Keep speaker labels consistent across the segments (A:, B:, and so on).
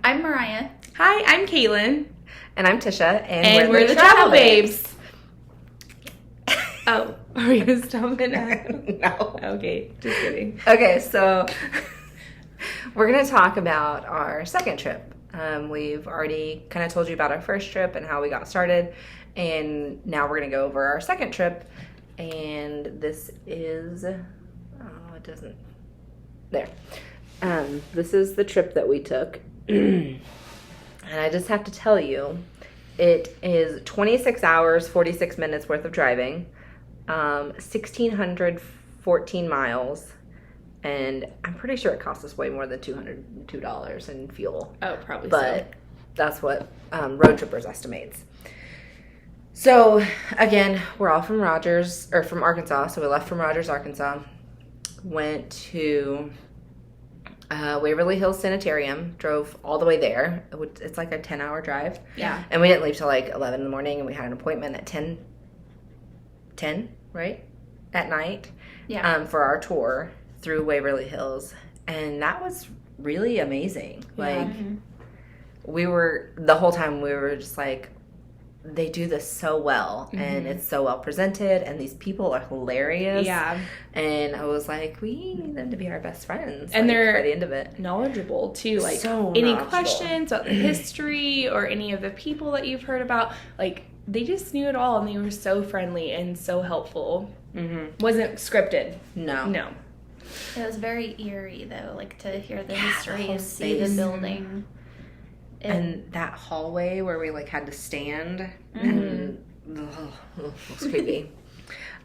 A: I'm Mariah.
B: Hi, I'm Kaylin.
C: And I'm Tisha.
B: And we're the Travel Babes. Oh, are we going to stop it now?
C: No.
B: Okay, just kidding.
C: Okay, so we're going to talk about our second trip. We've already kind of told you about our first trip and how we got started. And now we're going to go over our second trip. And this is... Oh, it doesn't... There. This is the trip that we took. And I just have to tell you, it is 26 hours, 46 minutes worth of driving, 1,614 miles, and I'm pretty sure it cost us way more than $202 in fuel.
B: Oh, probably
C: but that's what Road Trippers estimates. So, again, we're all from from Arkansas, so we left from Rogers, Arkansas, went to... Waverly Hills Sanitarium, drove all the way there. It's like a 10-hour drive.
B: Yeah.
C: And we didn't leave till like 11 in the morning, and we had an appointment at 10, right? At night.
A: Yeah.
C: For our tour through Waverly Hills. And that was really amazing. Like, the whole time we were just like, they do this so well, and it's so well presented, and these people are hilarious.
B: Yeah.
C: And I was like, we need them to be our best friends.
B: And they're
C: by the end of it.
B: knowledgeable, too. Like,
C: so
B: any
C: knowledgeable.
B: questions about the history or any of the people that you've heard about, like, they just knew it all, and they were so friendly and so helpful. Wasn't scripted.
C: No.
A: It was very eerie, though, like, to hear the history
C: whole
A: and see the
C: space.
A: building.
C: And that hallway where we, like, had to stand, and it was creepy.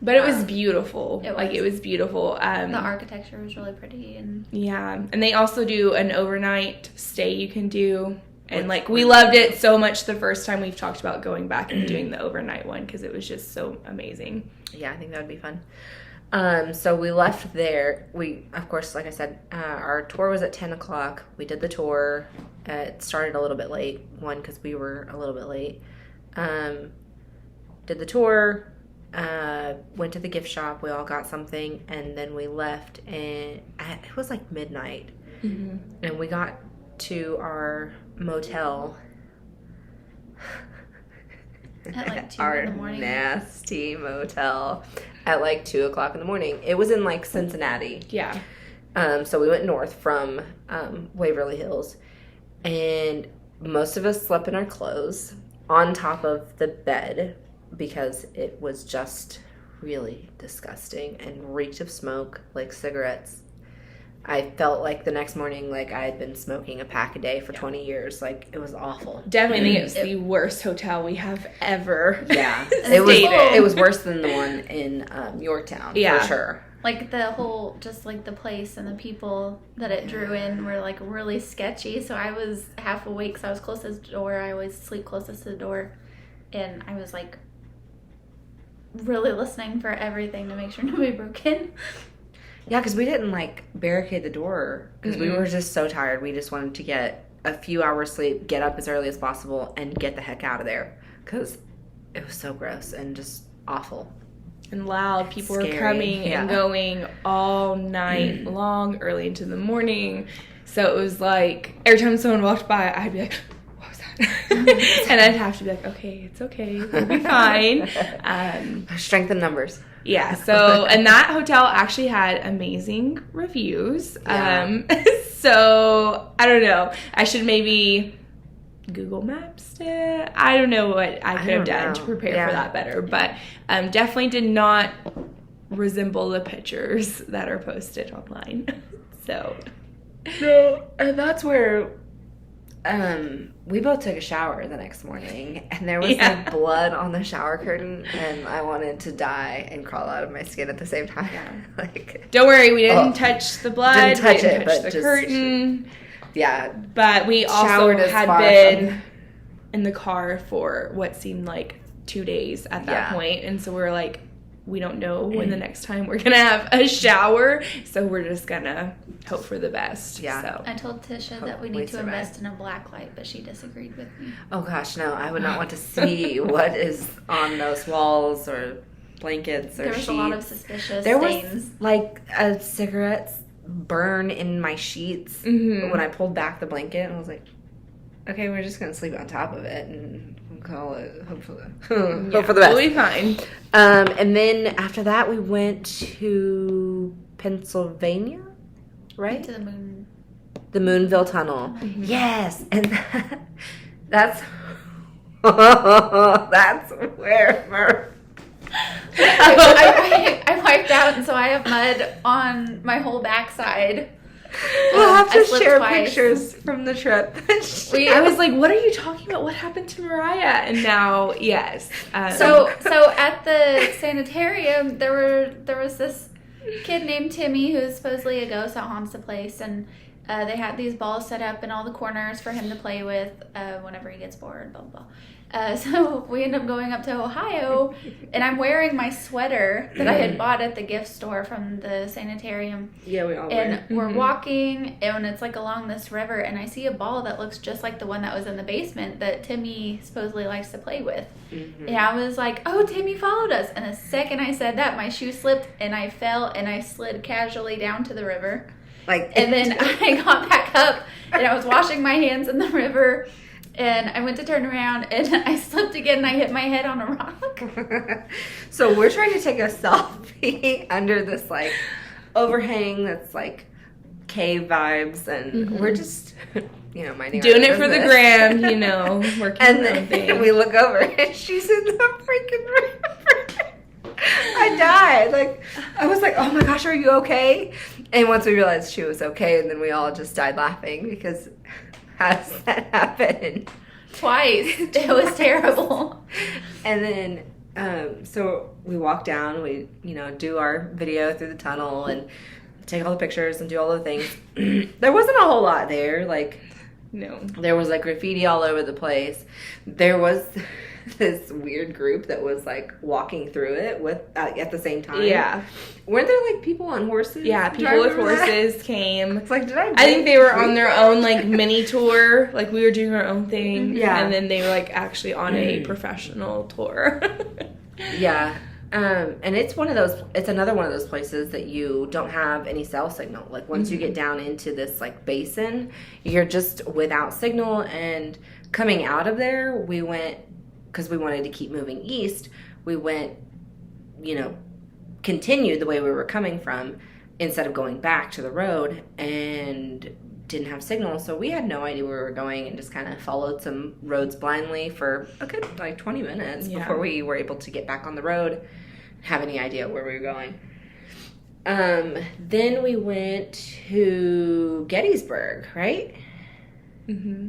B: But it was beautiful.
A: It
B: was beautiful.
A: The architecture was really pretty. And
B: yeah. And they also do an overnight stay you can do. And, like, we loved it so much the first time. We've talked about going back and doing the overnight one because it was just so amazing.
C: Yeah, I think that would be fun. So we left there. We, of course, like I said, our tour was at 10 o'clock. We did the tour. It started a little bit late, because we were a little bit late. Did the tour, went to the gift shop. We all got something, and then we left, and it was like midnight. And we got to our motel.
A: at like 2
C: our
A: in the morning.
C: nasty motel at like 2 o'clock in the morning. It was in like Cincinnati.
B: Yeah.
C: So we went north from Waverly Hills, and most of us slept in our clothes on top of the bed because it was just really disgusting and reeked of smoke, like cigarettes. I felt like the next morning, like I had been smoking a pack a day for 20 years. Like, it was awful.
B: Definitely think it was the worst hotel we have ever
C: It was worse than the one in Yorktown, for sure.
A: Like, the whole, just like the place and the people that it drew in were like really sketchy. So I was half awake, so I was closest to the door. I always sleep closest to the door. And I was like really listening for everything to make sure nobody broke in.
C: Yeah, because we didn't, like, barricade the door because we were just so tired. We just wanted to get a few hours sleep, get up as early as possible, and get the heck out of there because it was so gross and just awful.
B: And loud. People were
C: Scary.
B: coming and going all night long, early into the morning. So it was like, every time someone walked by, I'd be like, what was that? And I'd have to be like, okay, it's okay. We'll be fine.
C: Strength in numbers.
B: Yeah, so, and that hotel actually had amazing reviews.
C: Yeah.
B: So, I don't know. I should maybe Google Maps it. I don't know what I could have done to prepare for that better. But definitely did not resemble the pictures that are posted online. So.
C: No, and that's where we both took a shower the next morning, and there was like blood on the shower curtain, and I wanted to die and crawl out of my skin at the same time.
B: Yeah.
C: Like,
B: don't worry, we didn't touch the blood, we didn't touch the curtain.
C: Yeah.
B: But we also had been in the car for what seemed like 2 days at that point, and so we were like, we don't know when the next time we're gonna have a shower, so we're just gonna hope for the best.
C: Yeah.
B: So.
A: I told Tisha that we need to invest in a black light, but she disagreed with me.
C: Oh gosh, no! I would not want to see what is on those walls or blankets or
A: There was
C: sheets.
A: a lot of suspicious
C: There
A: stains.
C: was like a cigarette burn in my sheets when I pulled back the blanket, and I was like, okay, we're just going to sleep on top of it and call it, hope for the best.
B: We'll be fine.
C: And then after that, we went to Pennsylvania, right?
A: To the moon.
C: The Moonville Tunnel.
B: Mm-hmm.
C: Yes. And that's where
A: I wiped out, and so I have mud on my whole backside.
C: We'll have
A: I
C: to
A: slipped
C: share
A: twice.
C: pictures from the trip.
B: I was like, what are you talking about? What happened to Mariah? And now, yes.
A: So at the sanitarium, there was this kid named Timmy who's supposedly a ghost that haunts the place, and they had these balls set up in all the corners for him to play with whenever he gets bored, blah, blah, blah. So we end up going up to Ohio, and I'm wearing my sweater that I had bought at the gift store from the sanitarium.
C: Yeah, we all were.
A: And we're walking, and it's like along this river, and I see a ball that looks just like the one that was in the basement that Timmy supposedly likes to play with.
C: Mm-hmm.
A: And I was like, oh, Timmy followed us. And the second I said that, my shoe slipped, and I fell, and I slid casually down to the river. And then I got back up, and I was washing my hands in the river, and I went to turn around, and I slipped again, and I hit my head on a rock.
C: So we're trying to take a selfie under this, like, overhang that's, like, cave vibes, and we're just, minding
B: doing
C: our
B: it for the
C: business.
B: gram, working
C: And
B: our own
C: then
B: thing.
C: we look over, and she's in the freaking river. I died. Like, I was like, oh my gosh, are you okay? And once we realized she was okay, and then we all just died laughing because how does that happen?
A: Twice. It was terrible.
C: And then, so we walk down, we, do our video through the tunnel and take all the pictures and do all the things. There wasn't a whole lot there. Like,
B: No.
C: there was like graffiti all over the place. There was this weird group that was like walking through it with at the same time.
B: Yeah.
C: Weren't there like people on horses?
B: Yeah,
C: Do I
B: people with
C: remember that?
B: horses came.
C: It's like, did I
B: think they were on their own like mini tour. Like we were doing our own thing.
C: Yeah.
B: And then they were like actually on a professional tour.
C: Yeah. And it's another one of those places that you don't have any cell signal. Like once you get down into this like basin, you're just without signal. And coming out of there, we went, because we wanted to keep moving east, we went, continued the way we were coming from instead of going back to the road, and didn't have signal. So we had no idea where we were going and just kind of followed some roads blindly for a good like 20 minutes before we were able to get back on the road, have any idea where we were going. Then we went to Gettysburg, right?
B: Mm-hmm.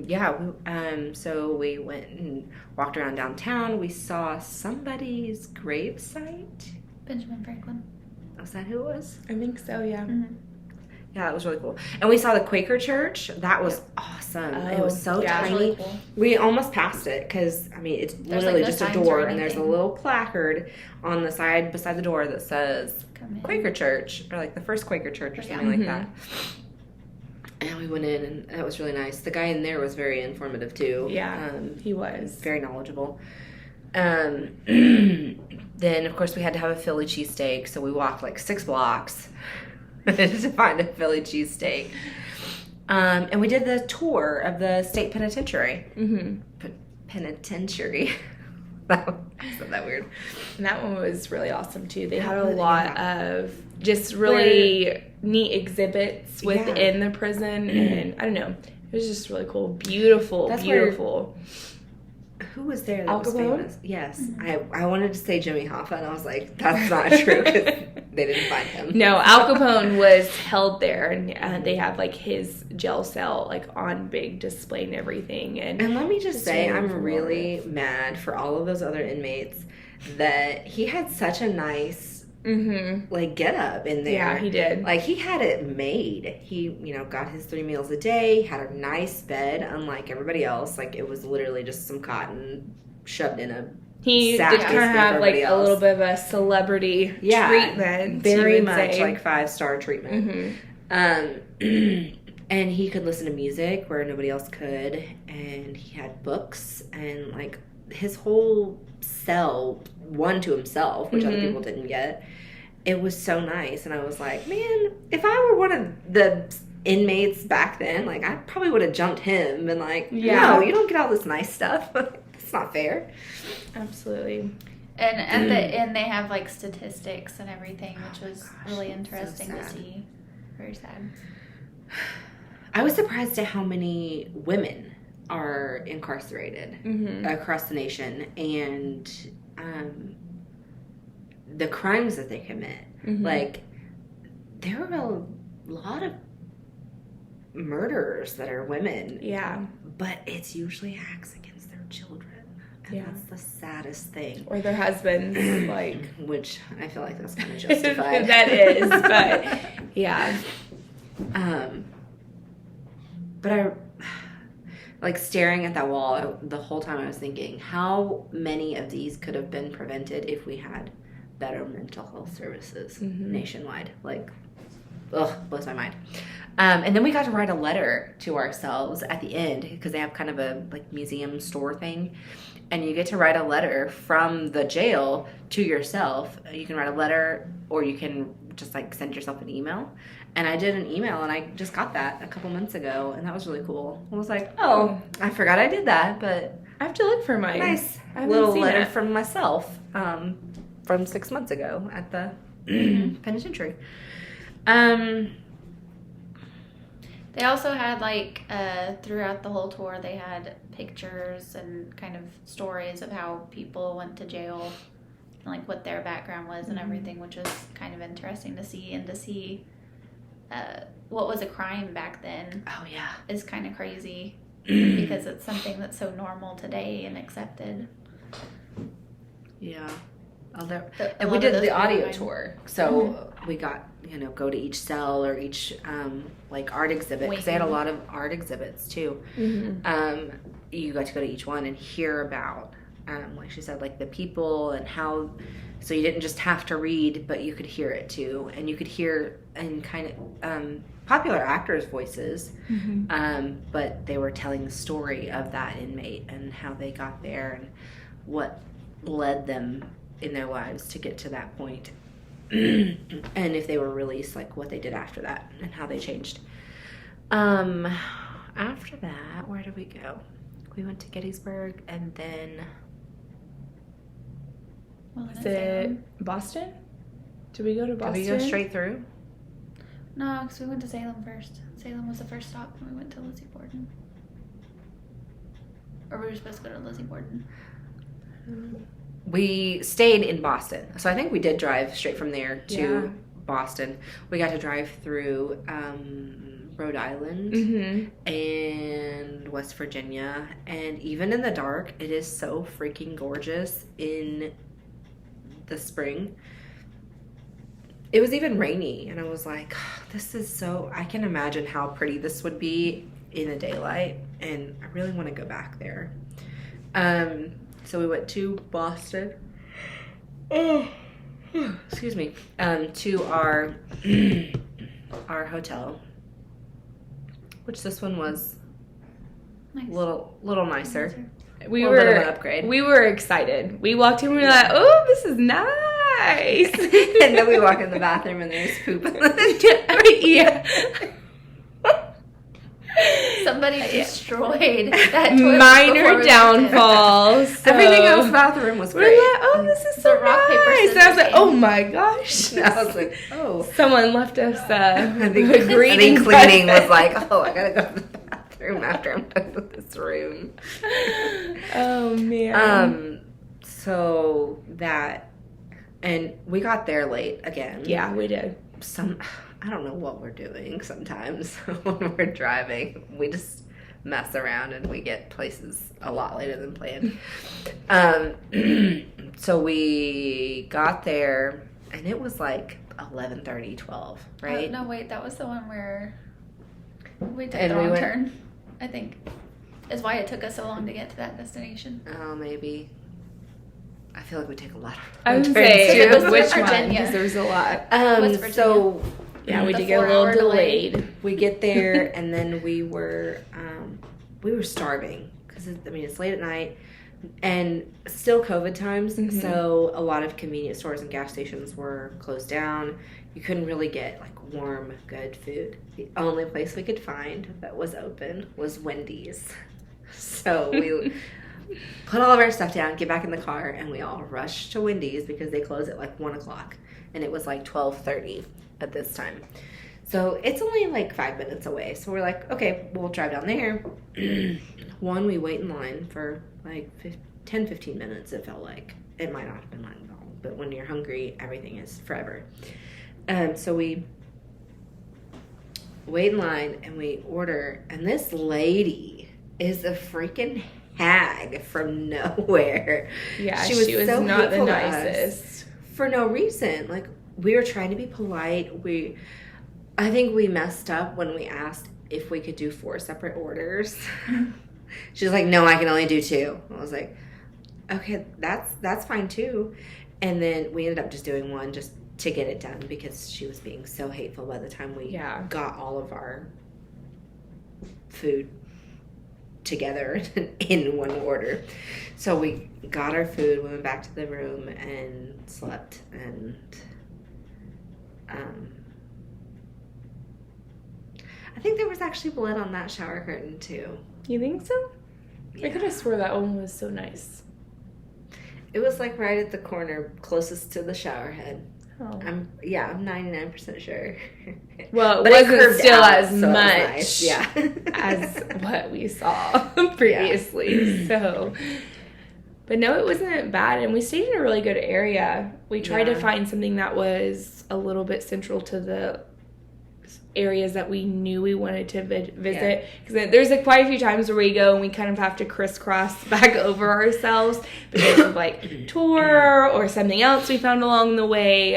C: Yeah. So we went and walked around downtown. We saw somebody's gravesite.
A: Benjamin Franklin.
C: Was that who it was?
B: I think so, yeah.
A: Mm-hmm.
C: Yeah, it was really cool. And we saw the Quaker Church. That was awesome. It was so tiny.
A: Really cool.
C: We almost passed it because, it's literally
A: no
C: just a
A: signs
C: door,
A: or
C: and there's a
A: anything.
C: little placard on the side beside the door that says
A: Come in.
C: Quaker Church, or like the first Quaker Church or something like that. And we went in, and that was really nice. The guy in there was very informative too.
B: Yeah, he was.
C: Very knowledgeable. Then, of course, we had to have a Philly cheesesteak, so we walked like 6 blocks to find a Philly cheesesteak. And we did the tour of the State Penitentiary.
B: Mm-hmm.
C: Penitentiary. That said that weird.
B: And that one was really awesome too. They had a lot of just really neat exhibits within the prison, and I don't know, it was just really cool. Beautiful.
C: Who was there that
B: Al
C: was
B: Capone?
C: famous? Yes. I wanted to say Jimmy Hoffa, and I was like, that's not true, because they didn't find him.
B: No, Al Capone was held there, and they have like his jail cell like on big display and everything. And
C: let me just say,
B: really
C: I'm
B: cool.
C: really mad for all of those other inmates that he had such a nice like get up in there.
B: Yeah, he did.
C: Like he had it made. He, got his 3 meals a day, had a nice bed, unlike everybody else. Like it was literally just some cotton shoved in a
B: He
C: sack
B: did
C: just
B: kind of
C: like
B: have like
C: everybody
B: a
C: else.
B: little bit of a celebrity treatment.
C: Very
B: you would
C: much
B: say.
C: like 5-star treatment. And he could listen to music where nobody else could, and he had books, and like his whole cell, one to himself, which other people didn't get. It was so nice, and I was like, man, if I were one of the inmates back then, like, I probably would have jumped him and like,
B: Yeah.
C: no, you don't get all this nice stuff. It's not fair.
B: Absolutely.
A: And at the end, they have like statistics and everything, which was really interesting
C: so
A: to
C: sad.
A: see. Very sad.
C: I was surprised at how many women are incarcerated across the nation, and the crimes that they commit. Like, there are a lot of murderers that are women.
B: Yeah.
C: But it's usually acts against their children. And that's the saddest thing.
B: Or their husbands, like.
C: Which I feel like that's kind of justified.
B: That is, but yeah.
C: But I, like, staring at that wall the whole time, I was thinking, how many of these could have been prevented if we had better mental health services nationwide? Like, blows my mind. And then we got to write a letter to ourselves at the end, because they have kind of a like museum store thing, and you get to write a letter from the jail to yourself. You can write a letter, or you can just like send yourself an email. And I did an email, and I just got that a couple months ago, and that was really cool. I was like, oh, I forgot I did that, but
B: I have to look for mine.
C: Nice little letter from myself from 6 months ago at the penitentiary.
A: They also had like throughout the whole tour, they had pictures and kind of stories of how people went to jail and like what their background was and everything, which was kind of interesting to see, and to see what was a crime back then.
C: Oh yeah,
A: is kind of crazy because it's something that's so normal today and accepted.
C: Yeah. And we did the audio tour, so we got go to each cell or each like art exhibit, because they had a lot of art exhibits too. You got to go to each one and hear about like she said, like the people and how, so you didn't just have to read, but you could hear it too, and you could hear and kind of popular actors' voices, but they were telling the story of that inmate and how they got there and what led them in their lives to get to that point. And if they were released, like what they did after that and how they changed. After that, where did we go? We went to Gettysburg, and then
B: is it Boston? Did we go to Boston?
C: Did we go straight through?
A: No, because we went to Salem first. Salem was the first stop, and we went to Lizzie Borden. Or we were supposed to go to Lizzie Borden.
C: We stayed in Boston, so I think we did drive straight from there to Boston. We got to drive through Rhode Island and West Virginia, and even in the dark, it is so freaking gorgeous in the spring. It was even rainy, and I was like, this is so, I can imagine how pretty this would be in the daylight, and I really want to go back there. So we went to Boston. Excuse me. To our hotel, which this one was
A: Nice.
C: little nicer.
B: We
C: a
B: were
C: little bit of an upgrade.
B: We were excited. We walked in, we were like, "Oh, this is nice."
C: And then we walk in the bathroom, and there's poop.
B: Yeah.
A: Somebody destroyed that toilet.
B: Minor downfalls. So.
C: Everything else bathroom was great.
B: We're like, oh, this is so
A: rock, paper,
B: nice.
A: scissors
B: And I was like,
A: game.
B: oh my gosh.
C: And I was like, oh.
B: Someone left us
C: I think
B: greeting
C: cleaning
B: present.
C: was like, oh, I gotta go to the bathroom after I'm done with this room.
B: Oh man.
C: So that, and we got there late again.
B: Yeah, we did.
C: I don't know what we're doing sometimes when we're driving. We just mess around and we get places a lot later than planned. So we got there, and it was like 11:30, 12, right?
A: No, wait, that was the one where we took
C: And
A: the
C: we
A: wrong
C: went-
A: turn, I think. Is why it took us so long to get to that destination.
C: Oh, maybe. I feel like we take a lot of
B: I would
C: turns,
B: say
A: It was
B: which
A: West
B: one,
A: Virginia.
B: because there's a lot.
A: West Virginia.
C: So
B: Yeah, we
A: The
B: did get a little
A: 4-hour delay.
B: delayed.
C: we get there, and then we were starving, because it's late at night and still COVID times. So a lot of convenience stores and gas stations were closed down. You couldn't really get like warm, good food. The only place we could find that was open was Wendy's. So we put all of our stuff down, get back in the car, and we all rushed to Wendy's because they close at like 1 o'clock. And it was like 12:30 at this time. So it's only like 5 minutes away. So we're like, okay, we'll drive down there. One, we wait in line for like 10, 15 minutes, it felt like. It might not have been long at all. But when you're hungry, everything is forever. So we wait in line and we order. And this lady is a freaking hag from nowhere.
B: Yeah, she was so not the nicest.
C: For no reason. Like, we were trying to be polite. I think we messed up when we asked if we could do 4 separate orders. She was like, no, I can only do 2. I was like, okay, that's fine too. And then we ended up just doing 1 just to get it done because she was being so hateful by the time we got all of our food together in 1 order. So we got our food, we went back to the room and slept, and I think there was actually blood on that shower curtain too.
B: You think so?
C: Yeah.
B: I could have swore that one was so nice.
C: It was like right at the corner closest to the shower head.
B: Oh.
C: I'm 99% sure.
B: Well,
C: but
B: it wasn't still
C: out,
B: as
C: so
B: much
C: nice.
B: as what we saw previously.
C: Yeah.
B: So, but no, it wasn't bad, and we stayed in a really good area. We tried to find something that was a little bit central to the areas that we knew we wanted to visit, because there's quite a few times where we go and we kind of have to crisscross back over ourselves because of like tour or something else we found along the way.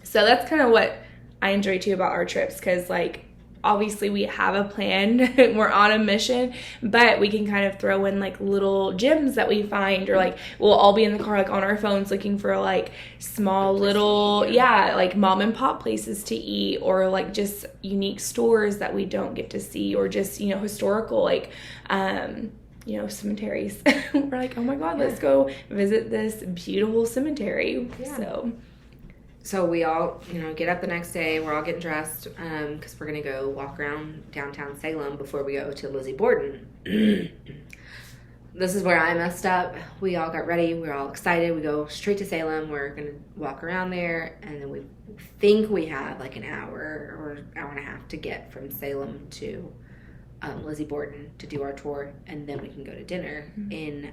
B: So that's kind of what I enjoy too about our trips, because like obviously we have a plan, we're on a mission, but we can kind of throw in like little gems that we find, or like we'll all be in the car like on our phones looking for like small little like mom and pop places to eat, or like just unique stores that we don't get to see, or just historical like cemeteries. We're like, oh my god, let's go visit this beautiful cemetery. So we all, get up the next day. We're all getting dressed because we're going to go walk around downtown Salem before we go to Lizzie Borden. This is where I messed up. We all got ready. We were all excited. We go straight to Salem. We're going to walk around there. And then we think we have like an hour or hour and a half to get from Salem to Lizzie Borden to do our tour. And then we can go to dinner in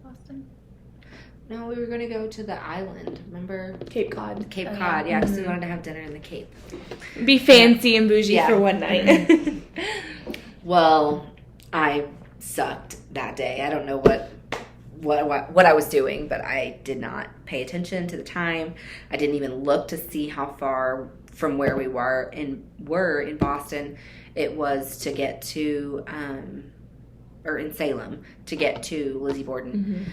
A: Boston.
C: No, we were going to go to the island. Remember?
B: Cape Cod.
C: Cape Cod, yeah, because we wanted to have dinner in the Cape.
B: Be fancy and bougie for one night.
C: Well, I sucked that day. I don't know what I was doing, but I did not pay attention to the time. I didn't even look to see how far from where we were in Boston it was to get to, or in Salem, to get to Lizzie Borden.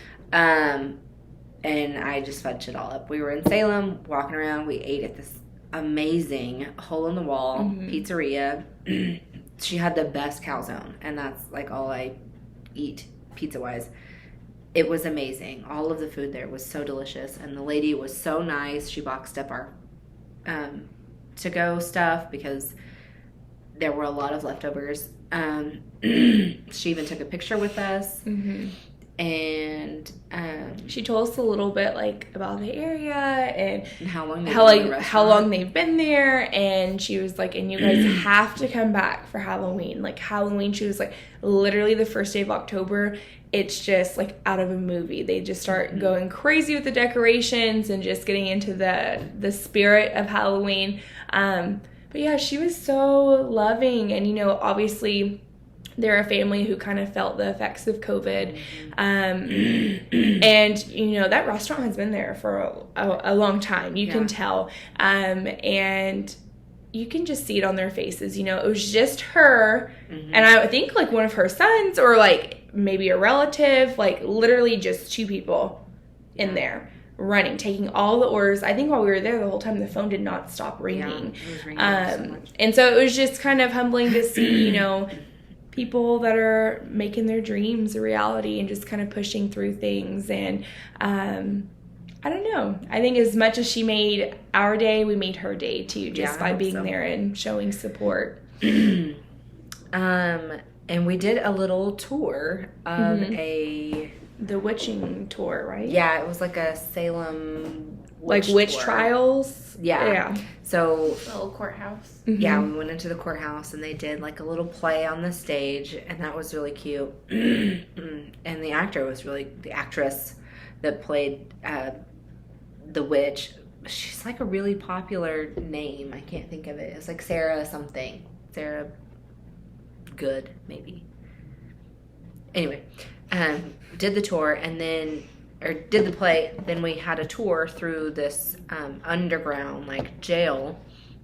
C: And I just fudged it all up. We were in Salem, walking around. We ate at this amazing hole-in-the-wall pizzeria. She had the best calzone, and that's like all I eat pizza-wise. It was amazing. All of the food there was so delicious, and the lady was so nice. She boxed up our to-go stuff because there were a lot of leftovers. She even took a picture with us. And
B: she told us a little bit like about the area and
C: how
B: long they've been there, and she was like, and you guys have to come back for Halloween. Like Halloween, she was like, literally the first day of October, it's just like out of a movie. They just start going crazy with the decorations and just getting into the spirit of Halloween. But yeah, she was so loving, and obviously they're a family who kind of felt the effects of COVID. And, that restaurant has been there for a long time. You can tell. And you can just see it on their faces. It was just her and I think like one of her sons, or like maybe a relative, like literally just 2 people in there running, taking all the orders. I think while we were there the whole time, the phone did not stop ringing.
C: It was ringing so much.
B: And so it was just kind of humbling to see, people that are making their dreams a reality and just kind of pushing through things. And I don't know. I think as much as she made our day, we made her day too, just by being there and showing support.
C: And we did a little tour of the
B: witching tour, right?
C: Yeah, it was like a Salem
B: witch
C: tour.
B: Trials.
C: Yeah. So
A: the little courthouse.
C: Yeah, we went into the courthouse and they did like a little play on the stage, and that was really cute. And the actress that played the witch, she's like a really popular name. I can't think of it. It's like Sarah something. Sarah Good, maybe. Anyway, did the tour and then, or did the play, then we had a tour through this underground like jail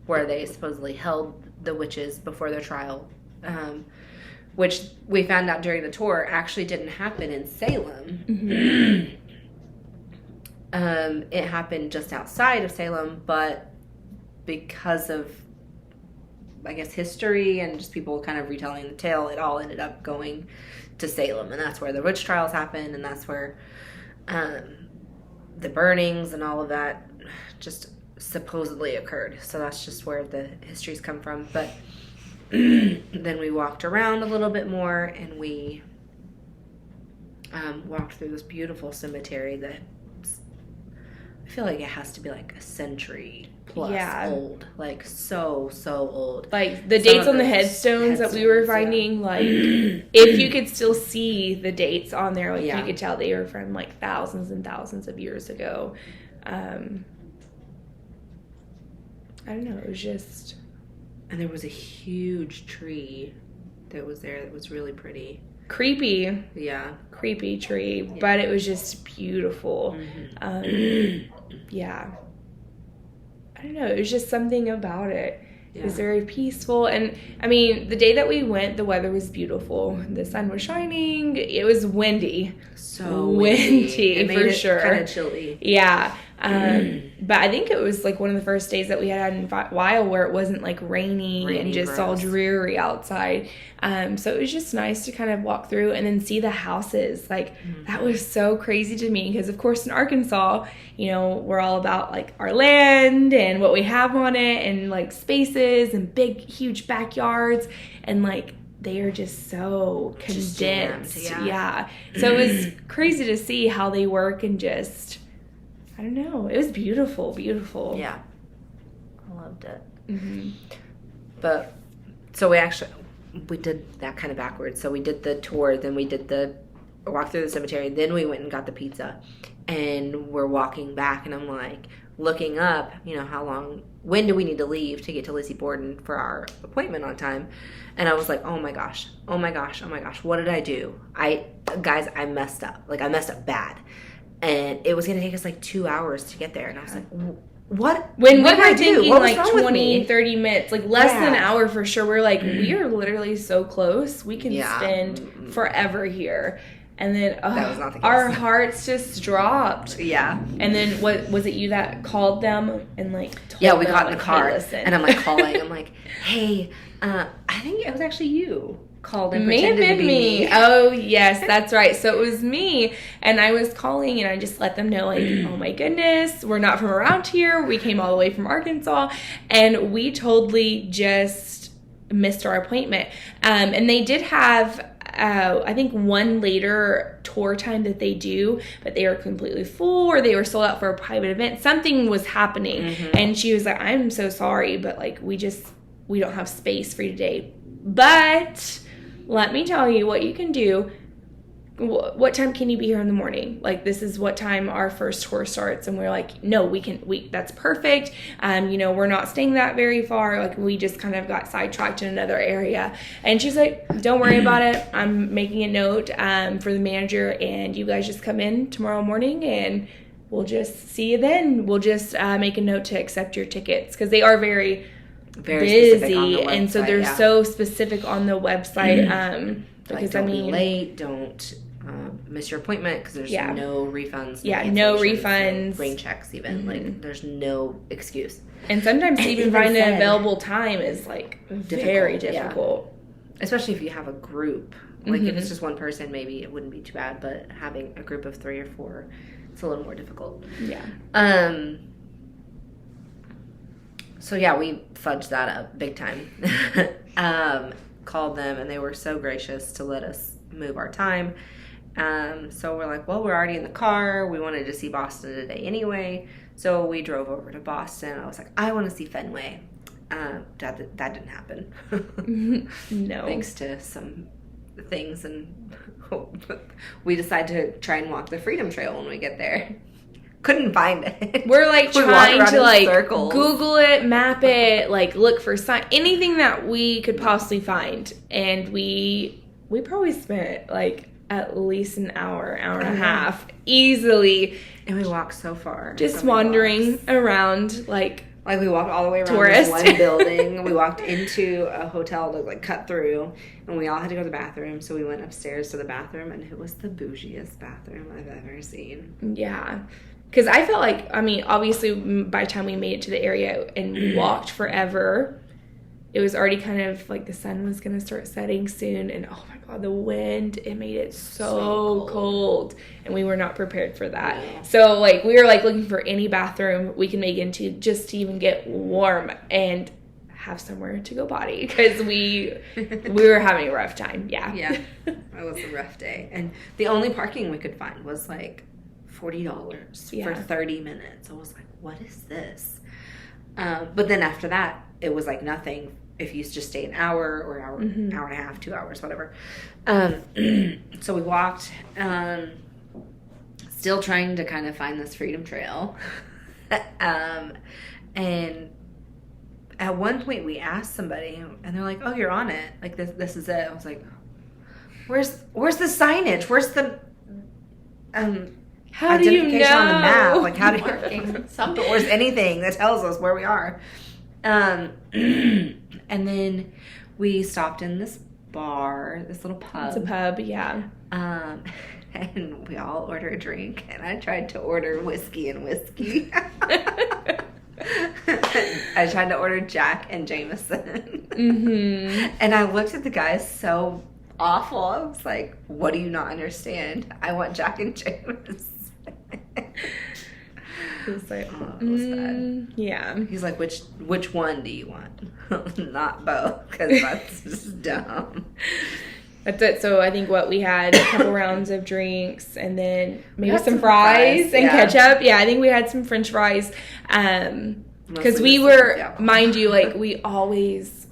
C: where they supposedly held the witches before their trial, which we found out during the tour actually didn't happen in Salem. It happened just outside of Salem, but because of, I guess, history and just people kind of retelling the tale, it all ended up going to Salem, and that's where the witch trials happened, and that's where the burnings and all of that just supposedly occurred. So that's just where the histories come from. But then we walked around a little bit more, and we walked through this beautiful cemetery that I feel like it has to be like a century plus old, like so old.
B: Like the dates on the headstones that we were finding, like if you could still see the dates on there, like you could tell they were from like thousands and thousands of years ago. I don't know, it was just...
C: And there was a huge tree that was there that was really pretty.
B: Creepy.
C: Yeah.
B: Creepy tree, but it was just beautiful. Yeah. I don't know, it was just something about it. It was very peaceful. And I mean, the day that we went, the weather was beautiful. The sun was shining. It was windy.
C: So windy. It
B: for sure.
C: Kind of chilly.
B: Yeah. But I think it was like one of the first days that we had in a while where it wasn't like rainy and just all dreary outside. So it was just nice to kind of walk through and then see the houses. Like that was so crazy to me because of course in Arkansas, you know, we're all about like our land and what we have on it and like spaces and big, huge backyards, and like they are just so condensed. Yeah. So it was crazy to see how they work and just... I don't know. It was beautiful, beautiful.
C: Yeah. I loved it. But, so we did that kind of backwards. So we did the tour, then we did the walk through the cemetery, then we went and got the pizza. And we're walking back, and I'm like, looking up, you know, when do we need to leave to get to Lizzie Borden for our appointment on time? And I was like, oh my gosh, what did I do? Guys, I messed up. Like, I messed up bad. And it was going to take us like 2 hours to get there. And I was like, what?
B: When
C: what
B: we were thinking like
C: 20,
B: 30 minutes, like less than an hour for sure, we're like, we are literally so close. We can spend forever here. And then
C: that was not the case.
B: Our hearts just dropped.
C: Yeah.
B: And then was it you that called them and like told
C: them, we got in
B: like,
C: the car.
B: Hey,
C: and I'm like calling. I'm like, hey, I think it was actually you. Called and
B: may have
C: pretended
B: been
C: to be me.
B: Oh yes, that's right. So it was me, and I was calling, and I just let them know, like, oh my goodness, we're not from around here. We came all the way from Arkansas, and we totally just missed our appointment. And they did have, I think, one later tour time that they do, but they were completely full, or they were sold out for a private event. Something was happening, and she was like, I'm so sorry, but like we don't have space for you today. But let me tell you what you can do. What time can you be here in the morning? Like, this is what time our first tour starts. And we're like, no, that's perfect. You know, we're not staying that very far. Like, we just kind of got sidetracked in another area. And she's like, don't worry about it. I'm making a note for the manager, and you guys just come in tomorrow morning and we'll just see you then. We'll just make a note to accept your tickets, because they are very busy, and so they're so specific on the website. Because
C: like, don't be late, don't miss your appointment, because there's no refunds.
B: No refunds,
C: rain checks, even like there's no excuse.
B: And sometimes to even find an available time is like very difficult,
C: especially if you have a group. Like if it's just one person, maybe it wouldn't be too bad, but having a group of 3 or 4, it's a little more difficult.
B: Yeah.
C: So yeah, we fudged that up big time. Called them, and they were so gracious to let us move our time. So we're like, well, we're already in the car. We wanted to see Boston today anyway. So we drove over to Boston. I was like, I want to see Fenway. That didn't happen.
B: No.
C: Thanks to some things, and we decided to try and walk the Freedom Trail when we get there. Couldn't find it.
B: We're like trying to like
C: circles.
B: Google it, map it, like look for anything that we could possibly find, and we probably spent like at least an hour and a half easily,
C: and we walked so far,
B: just wandering around like
C: we walked all the way around
B: tourist.
C: This one building. We walked into a hotel to like cut through, and we all had to go to the bathroom. So we went upstairs to the bathroom, and it was the bougiest bathroom I've ever seen.
B: Yeah. Because I felt like, I mean, obviously by the time we made it to the area and we walked forever, it was already kind of like the sun was going to start setting soon. And oh my God, the wind, it made it so cold. And we were not prepared for that. Yeah. So like we were like looking for any bathroom we can make into just to even get warm and have somewhere to go potty. Because we were having a rough time. Yeah.
C: Yeah. It was a rough day. And the only parking we could find was like $40 for 30 minutes. I was like, what is this? But then after that, it was like nothing if you just stay an hour or hour and a half, 2 hours, whatever. So we walked, still trying to kind of find this Freedom Trail. And at one point we asked somebody, and they're like, oh, you're on it. Like, this is it. I was like, where's the signage? Where's the
B: how do you know
C: on the map? Like, how do
A: you something?
C: Or anything that tells us where we are? And then we stopped in this bar, this little pub.
B: It's a pub, yeah.
C: And we all ordered a drink, and I tried to order whiskey and whiskey. I tried to order Jack and Jameson. And I looked at the guys so awful. I was like, what do you not understand? I want Jack and Jameson.
B: He was like,
C: oh, it was bad.
B: Yeah.
C: He's like, which one do you want? Not both, because that's just dumb.
B: That's it. So I think we had a couple rounds of drinks, and then maybe some fries and ketchup. Yeah, I think we had some French fries. Because we were, mind you, like we always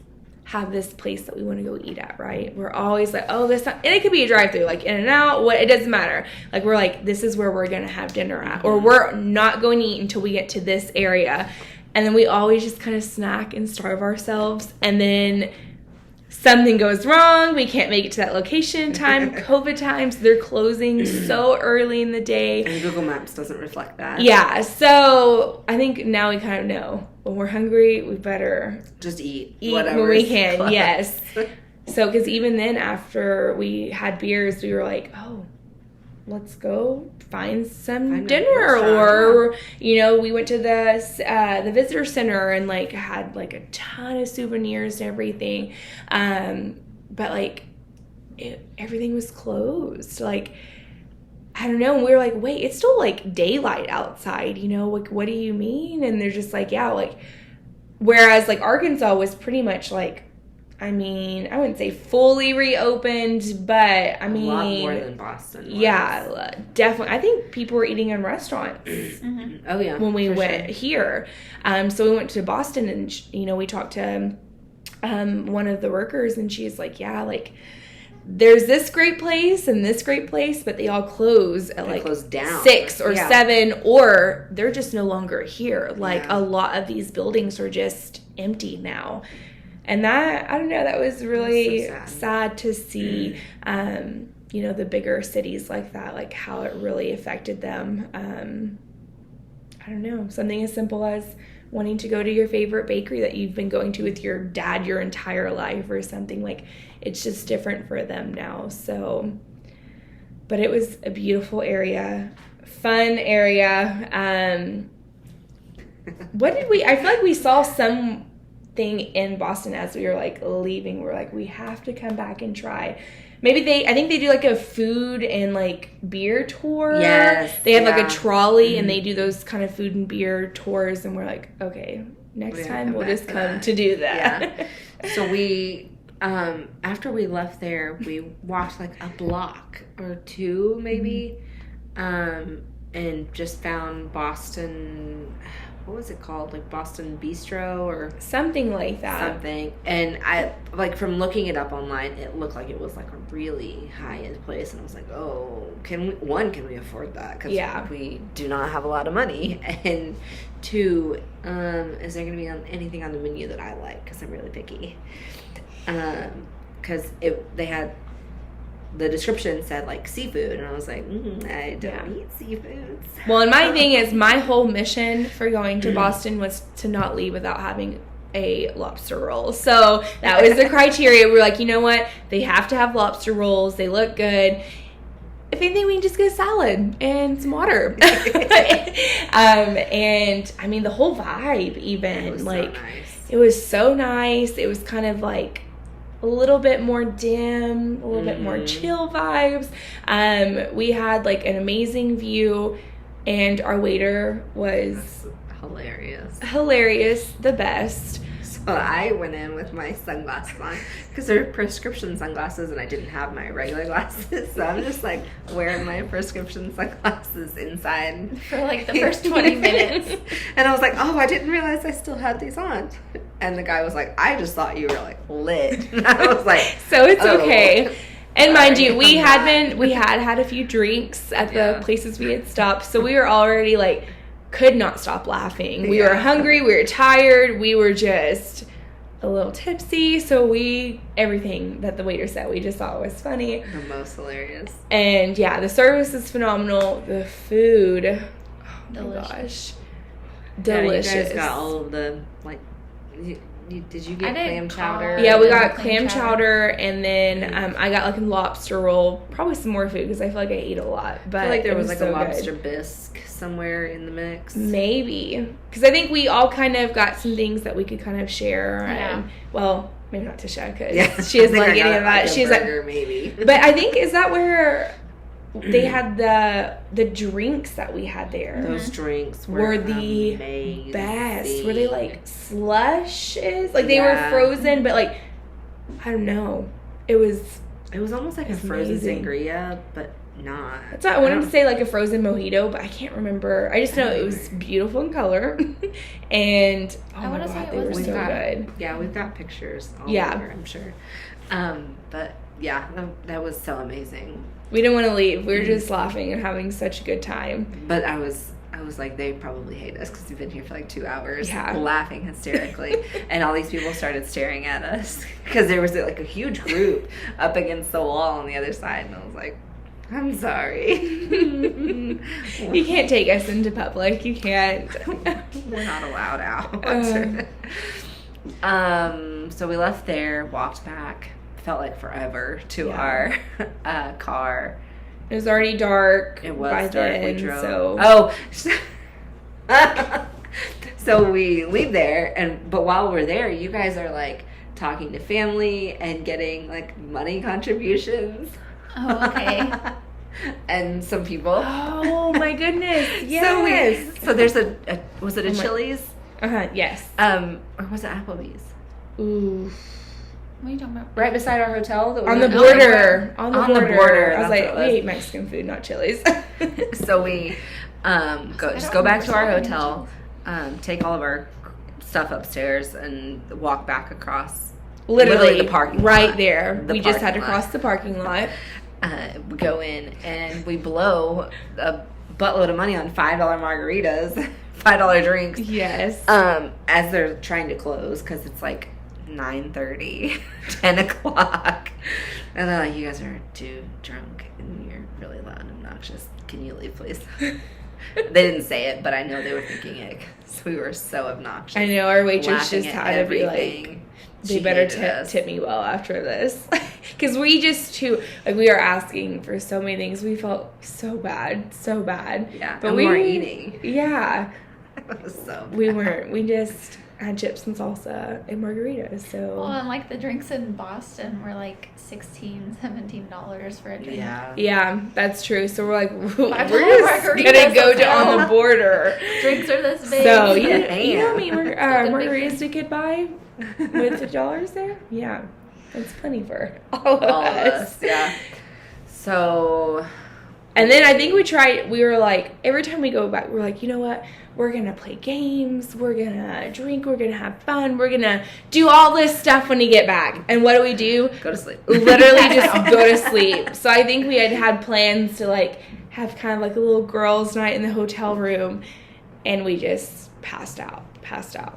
B: have this place that we want to go eat at, right? We're always like, oh, this time, and it could be a drive-through, like In and Out, it doesn't matter. Like we're like, this is where we're gonna have dinner at, or we're not going to eat until we get to this area, and then we always just kind of snack and starve ourselves, and then something goes wrong, we can't make it to that location in time, COVID times, they're closing so early in the day.
C: And Google Maps doesn't reflect that.
B: Yeah, so I think now we kind of know when we're hungry, we better
C: just eat
B: when we can, close. Yes. So, because even then, after we had beers, we were like, oh, let's go find some dinner, or we went to the visitor center and like had like a ton of souvenirs and everything, but like everything was closed. Like I don't know, and we were like, wait, it's still like daylight outside, like what do you mean? And they're just like, yeah, like whereas like Arkansas was pretty much like, I mean, I wouldn't say fully reopened, but I mean...
C: A lot more than Boston was.
B: Yeah, definitely. I think people were eating in restaurants.
C: Oh, yeah.
B: When we went here. So we went to Boston, and, we talked to one of the workers, and she's like, yeah, like, there's this great place and this great place, but they all close at like
C: down.
B: 6 or 7, or they're just no longer here. Like, a lot of these buildings are just empty now. And that, I don't know, that was really sad to see, the bigger cities like that, like how it really affected them. I don't know, something as simple as wanting to go to your favorite bakery that you've been going to with your dad your entire life or something. Like, it's just different for them now. So, but it was a beautiful area, fun area. I feel like we saw some thing in Boston as we were like leaving. We're like, we have to come back and try. Maybe I think they do like a food and like beer tour.
C: Yes.
B: They have like a trolley and they do those kind of food and beer tours. And we're like, okay, next time we'll just come to do that.
C: Yeah. So we, after we left there, we walked like a block or two maybe, and just found Boston. What was it called? Like Boston Bistro or
B: something like that.
C: Something. And I, like, from looking it up online, it looked like it was like a really high-end place. And I was like, oh, can we afford that? Because we do not have a lot of money. And two, is there going to be anything on the menu that I like? Because I'm really picky. Because they had, the description said like seafood, and I was like, I don't eat seafoods.
B: Well, and my thing is, my whole mission for going to Boston was to not leave without having a lobster roll. So that was the criteria. We were like, you know what? They have to have lobster rolls. They look good. If anything, we can just get a salad and some water. And I mean, the whole vibe, even
C: it was
B: like,
C: so nice.
B: It was so nice. It was kind of like a little bit more dim, a little bit more chill vibes. We had like an amazing view, and our waiter was hilarious, the best.
C: So I went in with my sunglasses on because they're prescription sunglasses and I didn't have my regular glasses. So I'm just like wearing my prescription sunglasses inside
A: for like the first 20 minutes.
C: And I was like, oh, I didn't realize I still had these on. And the guy was like, I just thought you were like lit. And I was like,
B: so it's okay. And mind you, we had a few drinks at the places we had stopped. So we were already like, could not stop laughing. We were hungry, we were tired, we were just a little tipsy, so everything that the waiter said we just thought was funny.
C: The most hilarious.
B: And the service is phenomenal. The food, oh my gosh, delicious.
C: You guys got all of the, like, did you get clam chowder?
B: Yeah, we got clam chowder, and then I got like a lobster roll, probably some more food because I feel like I ate a lot. But
C: I feel like there was like a lobster bisque somewhere in the mix.
B: Maybe, because I think we all kind of got some things that we could kind of share.
A: Yeah.
B: And, well, maybe not Tisha because she doesn't like any of that. She's
C: burger,
B: like,
C: maybe.
B: But I think is that where they had the drinks that we had there.
C: Those drinks
B: were the
C: amazing.
B: best. Were they like slushes? Like they were frozen, but like I don't know. It was
C: almost like a frozen sangria, but not.
B: That's what I wanted to say, like a frozen mojito, but I can't remember. I just know it was beautiful in color, and oh my god, they were so good.
C: Yeah, we've got pictures all over, I'm sure. But yeah, that was so amazing.
B: We didn't want to leave. We were just laughing and having such a good time.
C: But I was like, they probably hate us because we've been here for like 2 hours laughing hysterically. And all these people started staring at us because there was like a huge group up against the wall on the other side. And I was like, I'm sorry.
B: You can't take us into public. You can't.
C: We're not allowed out. So we left there, walked back. Felt like forever to our car.
B: It was already dark.
C: It was
B: by
C: dark.
B: Then,
C: we drove. So we leave there, but while we're there, you guys are like talking to family and getting like money contributions.
A: Oh, okay.
C: And some people.
B: Oh my goodness! Yes.
C: So there's was it a Chili's?
B: Yes.
C: Or was it Applebee's?
B: Ooh.
A: What are you talking about?
C: Right beside our hotel?
B: On the border. On the border. I was like, we ate Mexican food, not Chili's.
C: So we go back to our hotel, take all of our stuff upstairs, and walk back across literally the parking lot.
B: Right there. We just had to cross the parking lot.
C: We go in, and we blow a buttload of money on $5 margaritas, $5 drinks.
B: Yes.
C: As they're trying to close, because it's like 9:30, 10 o'clock. And they're like, you guys are too drunk and you're really loud and obnoxious. Can you leave, please? They didn't say it, but I know they were thinking it. So we were so obnoxious.
B: I know, our waitress just had to be like, they better tip me well after this. Because we just we were asking for so many things. We felt so bad.
C: Yeah,
B: but
C: we weren't eating.
B: Yeah.
C: It was so bad.
B: We weren't. We just... had chips and salsa and margaritas. So
A: well, and like the drinks in Boston were like $16-17 for a drink.
B: Yeah, that's true. So we're like, we're just
A: margaritas
B: gonna go to on the border.
A: Drinks are this big.
B: So you know how many margaritas we could buy with $2 there? Yeah, that's plenty for all of us.
C: Yeah. So,
B: and then I think we were like, every time we go back, we're like, you know what? We're going to play games. We're going to drink. We're going to have fun. We're going to do all this stuff when we get back. And what do?
C: Go to sleep.
B: Literally just go to sleep. So I think we had plans to like have kind of like a little girls' night in the hotel room. And we just passed out.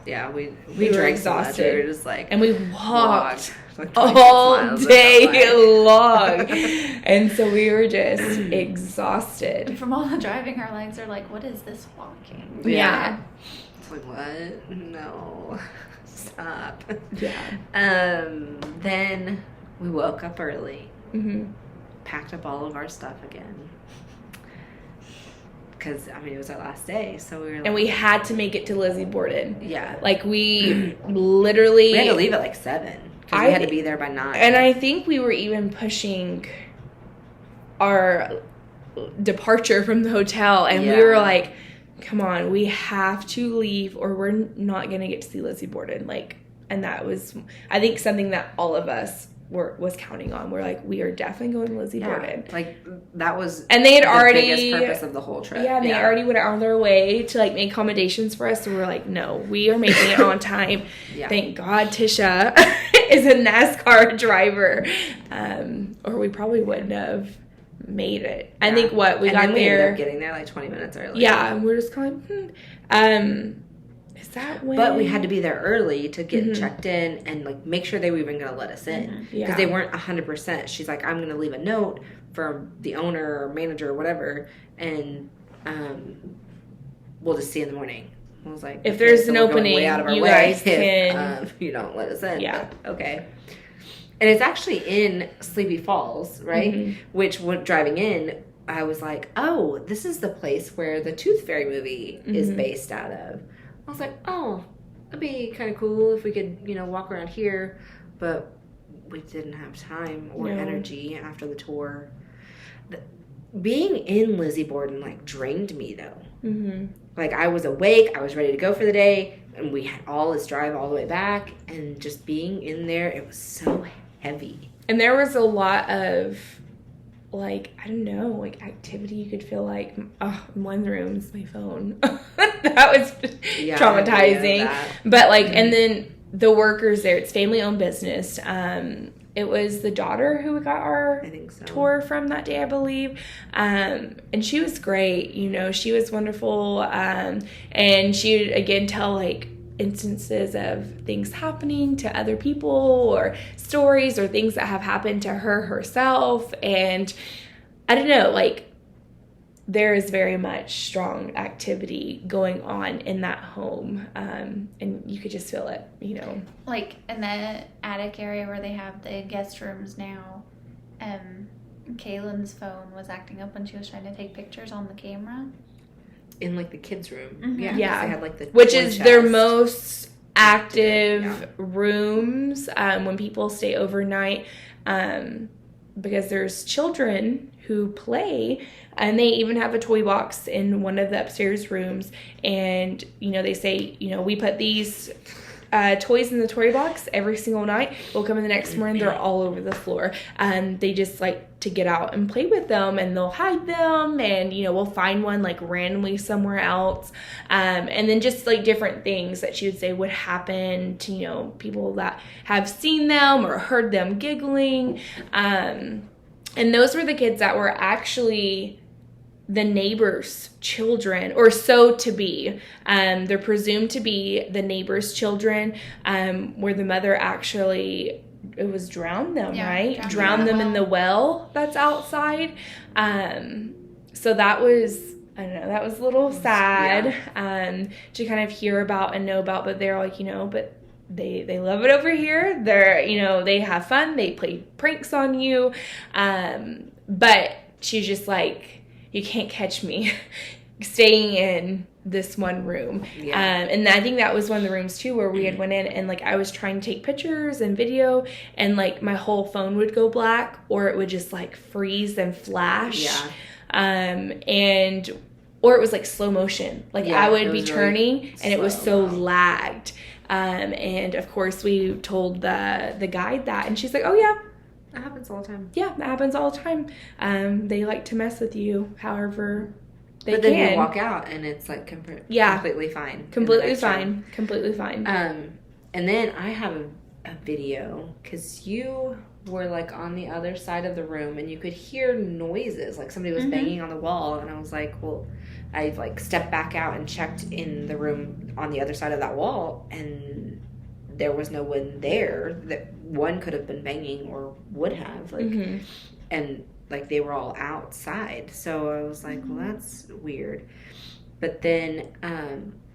C: Yeah, we
B: were exhausted.
C: So we were just like,
B: and we walked
C: like
B: all day long. And so we were just exhausted.
A: And from all the driving, our legs are like, what is this walking?
B: Yeah.
C: It's like, what? No. Stop.
B: Yeah.
C: Then we woke up early.
B: Mm-hmm.
C: Packed up all of our stuff again. Because, I mean, it was our last day, so we were like...
B: And we had to make it to Lizzie Borden.
C: Yeah.
B: Like, we literally...
C: We had to leave at, like, 7. Because we had to be there by 9.
B: And I think we were even pushing our departure from the hotel. And we were like, come on, we have to leave or we're not going to get to see Lizzie Borden. Like, and that was, I think, something that all of us was counting on. We're like, we are definitely going to Lizzie Borden.
C: Like, that was
B: and they had the
C: biggest purpose of the whole trip.
B: Yeah, they already went out on their way to like make accommodations for us. So we're like, no, we are making it on time. Thank God Tisha is a NASCAR driver. Or we probably wouldn't have made it. I think we got there.
C: Ended up getting there like 20 minutes early.
B: Yeah, and we're just going, is that when?
C: But we had to be there early to get checked in and like make sure they were even going to let us in. Because they weren't 100%. She's like, I'm going to leave a note for the owner or manager or whatever, and we'll just see in the morning. I was like,
B: if there's an
C: we're
B: opening,
C: way out of our
B: you
C: way
B: guys
C: if you don't let us in.
B: Yeah.
C: But, okay. And it's actually in Sleepy Falls, right?
B: Mm-hmm.
C: Which, when driving in, I was like, oh, this is the place where the Tooth Fairy movie is based out of. I was like, oh, that'd be kind of cool if we could, walk around here. But we didn't have time or energy after the tour. Being in Lizzie Borden, like, drained me, though. Mm-hmm. Like, I was awake. I was ready to go for the day. And we had all this drive all the way back. And just being in there, it was so heavy.
B: And there was a lot of, like, I don't know, like, activity. You could feel like, in one room is my phone. That was traumatizing. But, like, and then the workers there, it's family-owned business. It was the daughter who got our tour from that day, I believe. And she was great. She was wonderful. And she would, again, tell, like, instances of things happening to other people or stories or things that have happened to her herself. And I don't know, like, there is very much strong activity going on in that home. And you could just feel it,
A: Like in the attic area where they have the guest rooms now, Kaylin's phone was acting up when she was trying to take pictures on the camera.
C: In, like, the kids' room.
A: Mm-hmm.
B: Yeah.
C: They had, like, the
B: which is their most active rooms when people stay overnight, because there's children who play, and they even have a toy box in one of the upstairs rooms. And, they say, we put these toys in the toy box every single night. We'll come in the next morning, they're all over the floor. They just like to get out and play with them, and they'll hide them, and we'll find one like randomly somewhere else. And then just like different things that she would say would happen to people that have seen them or heard them giggling. And those were the kids that were actually the neighbors' children, or so to be. They're presumed to be the neighbors' children, where the mother actually, it was drowned them, right? Drowned them in the well that's outside. So that was, I don't know, that was a little sad to kind of hear about and know about, but they're like, but they love it over here. They're, they have fun. They play pranks on you. But she's just like, you can't catch me staying in this one room.
C: Yeah.
B: And I think that was one of the rooms too where we had went in and like I was trying to take pictures and video and like my whole phone would go black or it would just like freeze and flash.
C: Yeah.
B: Or it was like slow motion. Like I would be turning
C: really
B: and it was so lagged. And of course we told the guide that and she's like, oh yeah.
C: That happens all the time.
B: Yeah, that happens all the time. They like to mess with you however they
C: But then
B: can.
C: you walk out and it's like completely fine.
B: Completely fine. Completely fine.
C: And then I have a video because you were like on the other side of the room and you could hear noises like somebody was banging on the wall and I was like, well, I like stepped back out and checked in the room on the other side of that wall and there was no one there. That one could have been banging or would have like and like they were all outside. So I was like, well, that's weird. But then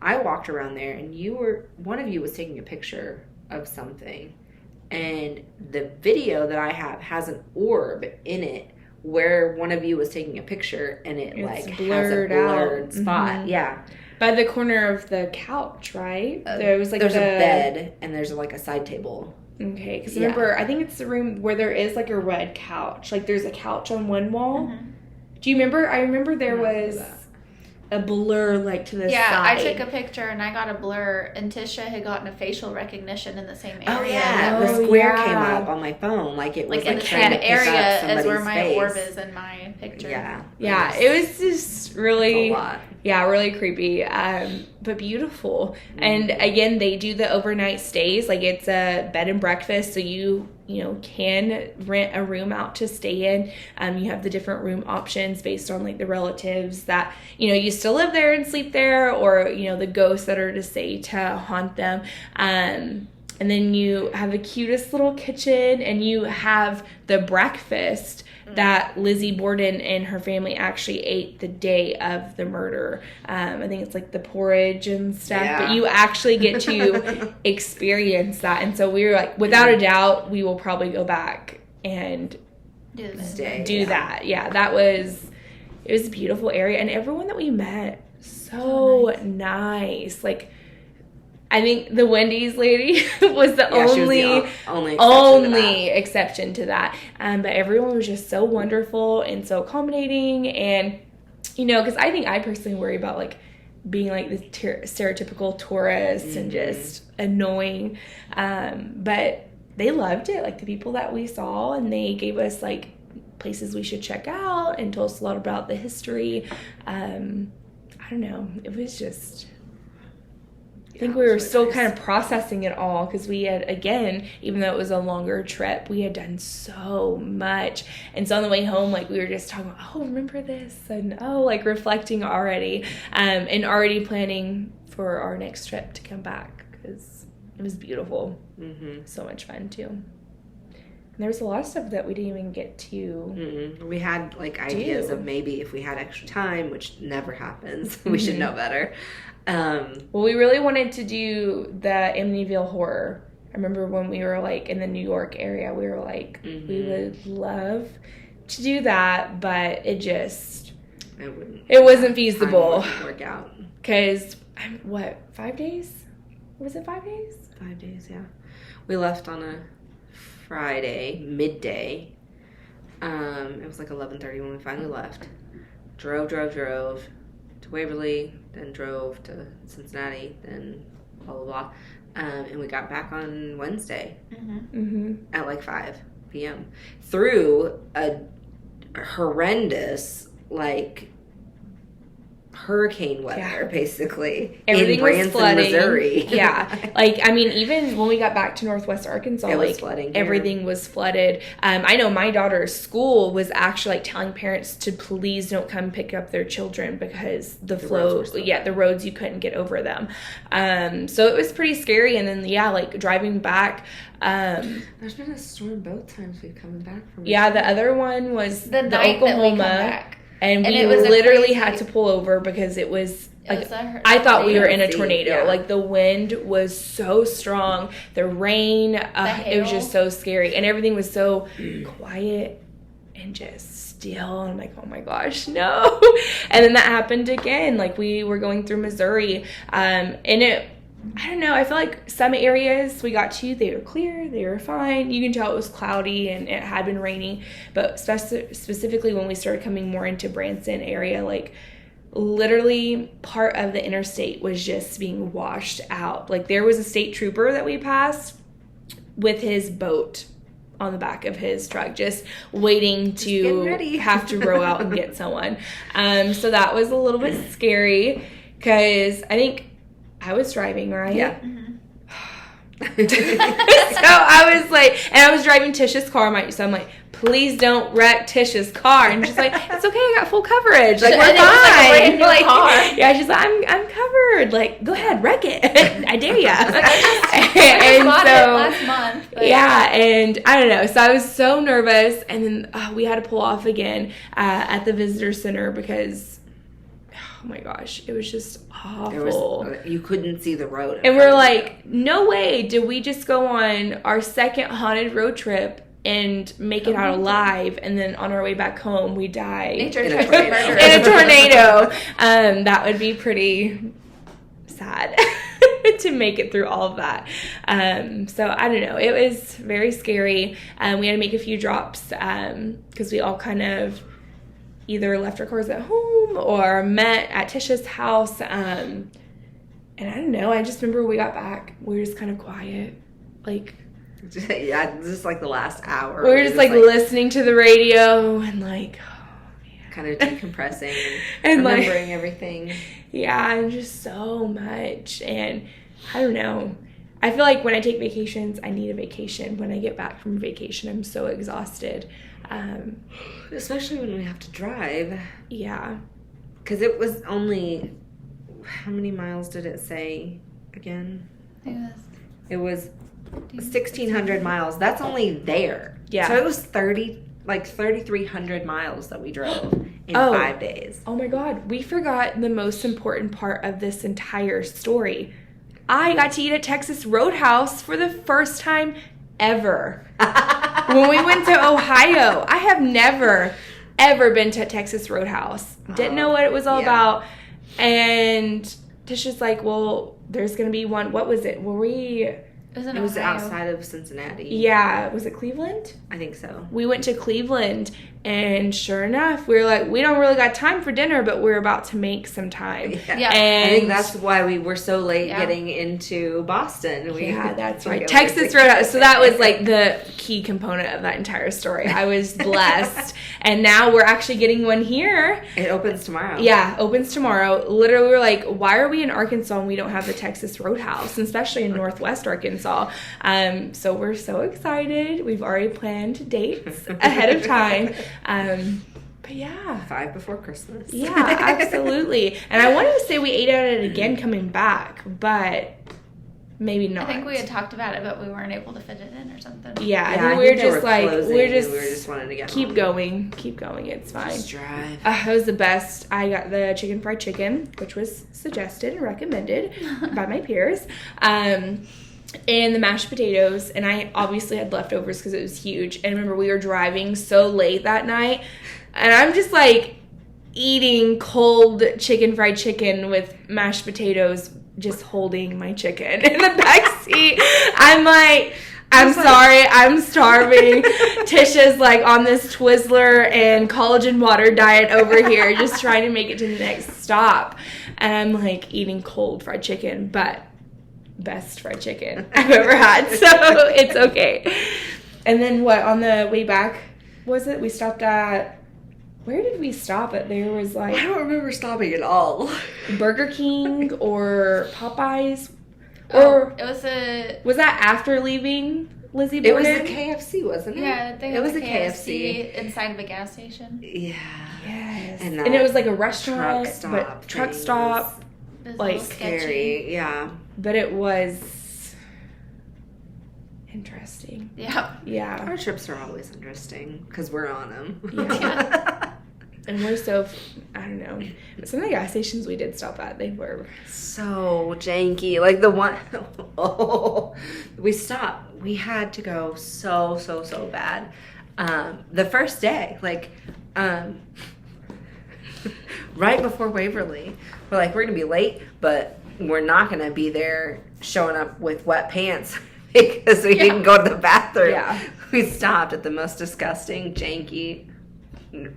C: I walked around there and one of you was taking a picture of something. And the video that I have has an orb in it where one of you was taking a picture and it like has a blurred spot. Yeah.
B: By the corner of the couch, right? There's a
C: bed and there's like a side table.
B: Okay, because remember, I think it's the room where there is like a red couch. Like there's a couch on one wall. Do you remember? I remember there was a blur like to the side.
A: Yeah, I took a picture and I got a blur and Tisha had gotten a facial recognition in the same area.
C: Oh yeah, the square came up on my phone. Like it was
A: like in the same area as where my orb is in my picture.
B: Yeah, it was just really...
C: a lot.
B: Yeah, really creepy, but beautiful. And again, they do the overnight stays. Like it's a bed and breakfast, so you can rent a room out to stay in. You have the different room options based on like the relatives that you still live there and sleep there, or the ghosts that are to stay to haunt them. And then you have the cutest little kitchen, and you have the breakfast that Lizzie Borden and her family actually ate the day of the murder. I think it's like the porridge and stuff, but you actually get to experience that. And so we were like, without a doubt, we will probably go back and do that. Yeah, it was a beautiful area. And everyone that we met, so nice. Like, I think the Wendy's lady was the only exception to that. But everyone was just so wonderful and so accommodating. And, because I think I personally worry about, like, being, like, the stereotypical tourist and just annoying. But they loved it, like, the people that we saw. And they gave us, like, places we should check out and told us a lot about the history. I don't know. It was just... I think we were still kind of processing it all because we had, again, even though it was a longer trip, we had done so much. And so on the way home, like, we were just talking about, oh, remember this? And, like, reflecting already and already planning for our next trip to come back because it was beautiful. So much fun, too. And there was a lot of stuff that we didn't even get to
C: We had, like, ideas of maybe if we had extra time, which never happens. We should know better.
B: Well, we really wanted to do the Amityville Horror. I remember when we were like in the New York area, we were like, we would love to do that, but it wasn't feasible.
C: It wouldn't work out.
B: Because 5 days? Was it 5 days?
C: 5 days, yeah. We left on a Friday midday. It was like 11:30 when we finally left. Drove to Waverly, then drove to Cincinnati, then blah, blah, blah. And we got back on Wednesday at like 5 p.m. through a horrendous, like, hurricane weather, basically.
B: Everything
C: in Branson,
B: was flooding.
C: Missouri.
B: Yeah. Like, I mean, even when we got back to Northwest Arkansas,
C: it was flooding here.
B: Everything was flooded. I know my daughter's school was actually, like, telling parents to please don't come pick up their children because the roads, you couldn't get over them. So it was pretty scary. And then, like, driving back...
C: There's been a storm both times we've come back from.
B: Yeah, the other one was
A: the night
B: Oklahoma.
A: That we come back.
B: And we literally had to pull over because it was like, I thought we were in a tornado. Yeah. Like, the wind was so strong. The rain, it was just so scary. And everything was so quiet and just still. I'm like, oh my gosh, no. And then that happened again. Like, we were going through Missouri, and I don't know, I feel like some areas we got to, they were clear, they were fine. You can tell it was cloudy and it had been raining, but specifically when we started coming more into Branson area, like, literally part of the interstate was just being washed out. Like, there was a state trooper that we passed with his boat on the back of his truck, just waiting to have to row out and get someone. So that was a little bit scary, because I think I was driving, right?
C: Yeah.
A: Mm-hmm.
B: So I was like, and I was driving Tisha's car, so I'm like, please don't wreck Tisha's car. And she's like, it's okay, I got full coverage. Like, we're fine. Like, car. Yeah, she's like, I'm covered. Like, go ahead, wreck it. I dare ya.
A: I just bought it last month. But
B: yeah, and I don't know. So I was so nervous, and then we had to pull off again at the visitor center because, oh my gosh, it was just awful.
C: You couldn't see the road.
B: And we're like, no way did we just go on our second haunted road trip and make it out alive, and then on our way back home we die in a tornado. That would be pretty sad to make it through all of that. So I don't know, it was very scary. We had to make a few drops because we all kind of either left our cars at home or met at Tisha's house. And I don't know, I just remember we got back, we were just kind of quiet, like,
C: yeah, just like the last hour.
B: We were just like listening to the radio and like, oh man,
C: kind of decompressing
B: and
C: remembering
B: like,
C: everything.
B: Yeah, and just so much. And I don't know, I feel like when I take vacations, I need a vacation. When I get back from vacation, I'm so exhausted.
C: Especially when we have to drive.
B: Yeah.
C: Because it was only, how many miles did it say again? It was 1,600 miles. That's only there.
B: Yeah.
C: So it was 3,300 miles that we drove in 5 days.
B: Oh my God. We forgot the most important part of this entire story. I got to eat at Texas Roadhouse for the first time ever. When we went to Ohio, I have never, ever been to Texas Roadhouse. Didn't know what it was all about. And Tisha's like, well, there's going to be one. What was it?
A: It
C: was outside of Cincinnati.
B: Yeah. Was it Cleveland?
C: I think so.
B: We went to Cleveland, and sure enough, we were like, we don't really got time for dinner, but we're about to make some time.
C: Yeah.
B: And
C: I think that's why we were so late getting into Boston.
B: Yeah, that's right. Texas Roadhouse. So that was like the key component of that entire story. I was blessed. And now we're actually getting one here.
C: It opens tomorrow.
B: Yeah, opens tomorrow. Literally, we were like, why are we in Arkansas and we don't have the Texas Roadhouse, and especially in Northwest Arkansas? So we're so excited. We've already planned dates ahead of time. But yeah.
C: 5 before Christmas.
B: Yeah, absolutely. And I wanted to say we ate at it again coming back, but maybe not.
A: I think we had talked about it, but we weren't able to fit it in or something.
B: Yeah, I think we were just like, we
C: just wanted to get
B: keep
C: home.
B: Keep going, it's fine.
C: Just drive.
B: It was the best. I got the chicken fried chicken, which was suggested and recommended by my peers. And the mashed potatoes, and I obviously had leftovers because it was huge. And remember, we were driving so late that night, and I'm just like eating cold fried chicken with mashed potatoes, just holding my chicken in the back seat. I'm like, I'm sorry, I'm starving. Tisha's like on this Twizzler and collagen water diet over here, just trying to make it to the next stop. And I'm like eating cold fried chicken, but best fried chicken I've ever had, so it's okay. And then on the way back, was it? We stopped at, where did we stop at? There was like,
C: I don't remember stopping at all.
B: Burger King or Popeyes, or
A: was
B: that after leaving Lizzie Borden?
C: It was the KFC, wasn't it?
A: Yeah, I think
C: it was
A: a
C: a
A: KFC inside of a gas station.
C: Yeah.
B: Yes. And it was like a restaurant, truck stop.
A: It was
B: like
C: scary. Yeah.
B: But it was interesting.
A: Yeah.
C: Our trips are always interesting because we're on them.
B: Yeah. And we're so, I don't know. But some of the gas stations we did stop at, they were
C: so janky. Like the one, we stopped. We had to go so bad. the first day, like, right before Waverly, we're like, we're going to be late, but we're not going to be there showing up with wet pants because we didn't go to the bathroom.
B: Yeah.
C: We stopped at the most disgusting, janky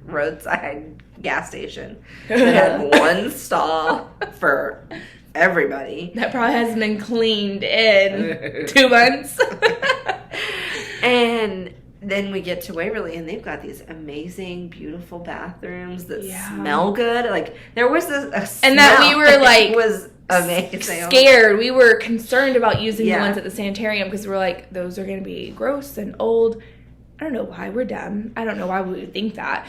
C: roadside gas station that had one stall for everybody.
B: That probably hasn't been cleaned in 2 months.
C: And then we get to Waverly, and they've got these amazing, beautiful bathrooms that smell good. Like, there was a smell.
B: And that we were, like,
C: it was amazing.
B: Scared. We were concerned about using the ones at the sanitarium because we're like, those are going to be gross and old. I don't know why we're dumb. I don't know why we would think that.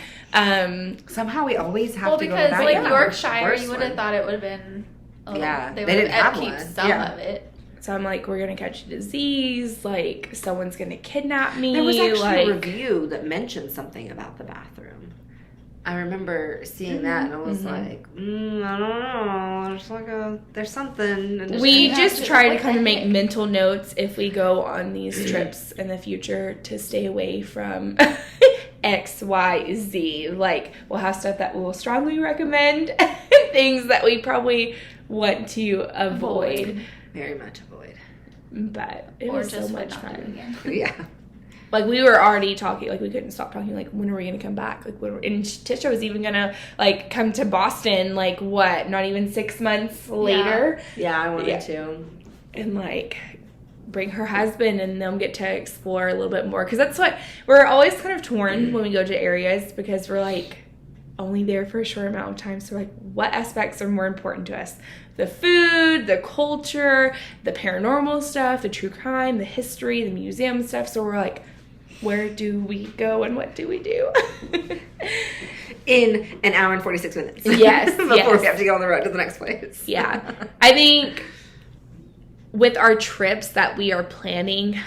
C: Somehow we always have to go to that.
A: Well, because, like, Yorkshire, you would have thought it would have been...
C: they didn't have
A: keep
C: one.
A: some of it.
B: So I'm like, we're going to catch a disease. Like, someone's going to kidnap me.
C: There was actually a review that mentioned something about the bathroom. I remember seeing that, and I was like, I don't know. There's something.
B: We just try to kind of make mental notes if we go on these trips in the future to stay away from X, Y, Z. Like, we'll have stuff that we'll strongly recommend, things that we probably want to avoid.
C: Very much avoid.
B: But it was so much fun.
C: Yeah.
B: Like, we were already talking, like, we couldn't stop talking, like, when are we going to come back? Like, and Tisha was even going to, like, come to Boston, like, what, not even 6 months later?
C: Yeah, I wanted to.
B: And, like, bring her husband and them get to explore a little bit more. Because that's what, we're always kind of torn when we go to areas because we're, like, only there for a short amount of time. So, like, what aspects are more important to us? The food, the culture, the paranormal stuff, the true crime, the history, the museum stuff. So we're like, where do we go and what do we do?
C: In an hour and 46 minutes.
B: Yes.
C: Before we have to get on the road to the next place.
B: Yeah. I think with our trips that we are planning,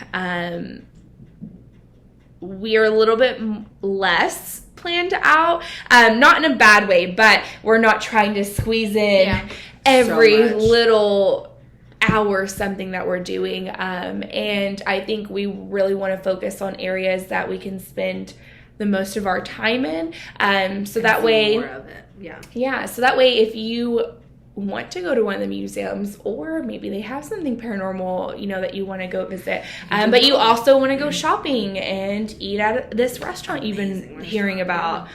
B: we are a little bit less planned out. Not in a bad way, but we're not trying to squeeze in every little hour something that we're doing. And I think we really want to focus on areas that we can spend the most of our time in. So that way,
C: more of it.
B: Yeah. So that way, if you want to go to one of the museums, or maybe they have something paranormal, that you want to go visit, but you also want to go shopping and eat at this restaurant you've been hearing about,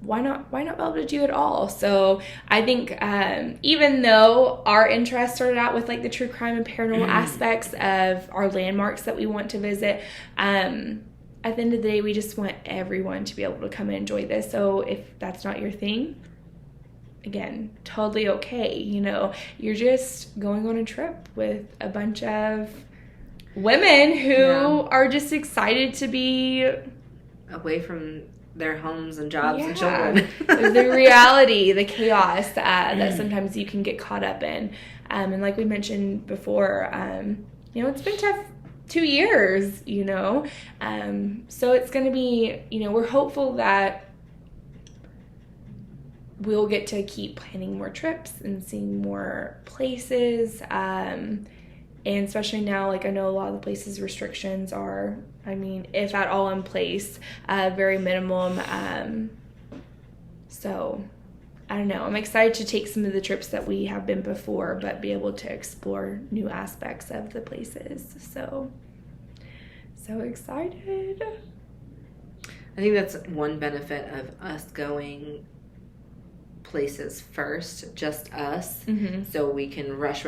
B: why not be able to do it all? So I think even though our interest started out with like the true crime and paranormal aspects of our landmarks that we want to visit, at the end of the day, we just want everyone to be able to come and enjoy this. So if that's not your thing, again, totally okay. You're just going on a trip with a bunch of women who are just excited to be
C: away from their homes and jobs and children.
B: The reality, the chaos that sometimes you can get caught up in. And like we mentioned before, it's been tough 2 years, so it's going to be, we're hopeful that we'll get to keep planning more trips and seeing more places. And especially now, like, I know a lot of the places restrictions are, if at all in place, very minimum. So I don't know. I'm excited to take some of the trips that we have been before, but be able to explore new aspects of the places. So excited.
C: I think that's one benefit of us going places first, just us, so we can rush,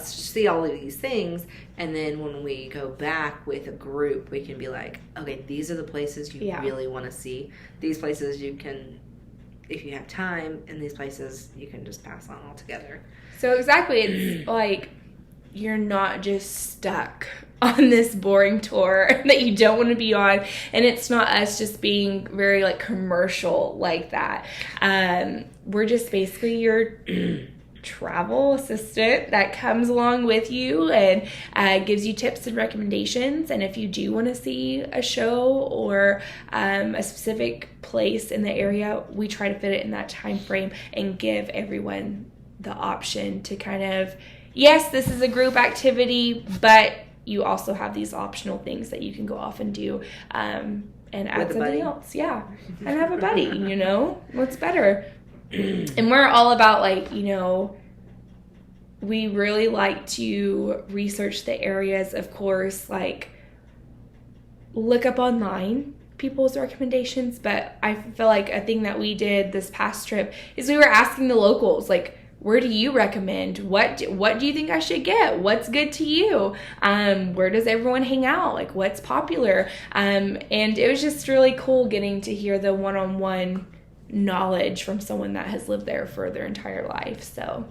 C: see all of these things, and then when we go back with a group, we can be like, okay, these are the places you really want to see. These places you can, if you have time, and these places you can just pass on altogether.
B: So exactly, it's like you're not just stuck on this boring tour that you don't want to be on, and it's not us just being very like commercial like that. We're just basically your travel assistant that comes along with you and gives you tips and recommendations. And if you do want to see a show or a specific place in the area, we try to fit it in that time frame and give everyone the option to kind of, yes, this is a group activity, but you also have these optional things that you can go off and do. And and add something else. Yeah. And have a buddy, you know? What's better? And we're all about, like, you know, we really like to research the areas, of course, like, look up online people's recommendations, but I feel like a thing that we did this past trip is we were asking the locals, like, where do you recommend? What do you think I should get? What's good to you? Where does everyone hang out? Like, what's popular? And it was just really cool getting to hear the one-on-one knowledge from someone that has lived there for their entire life. So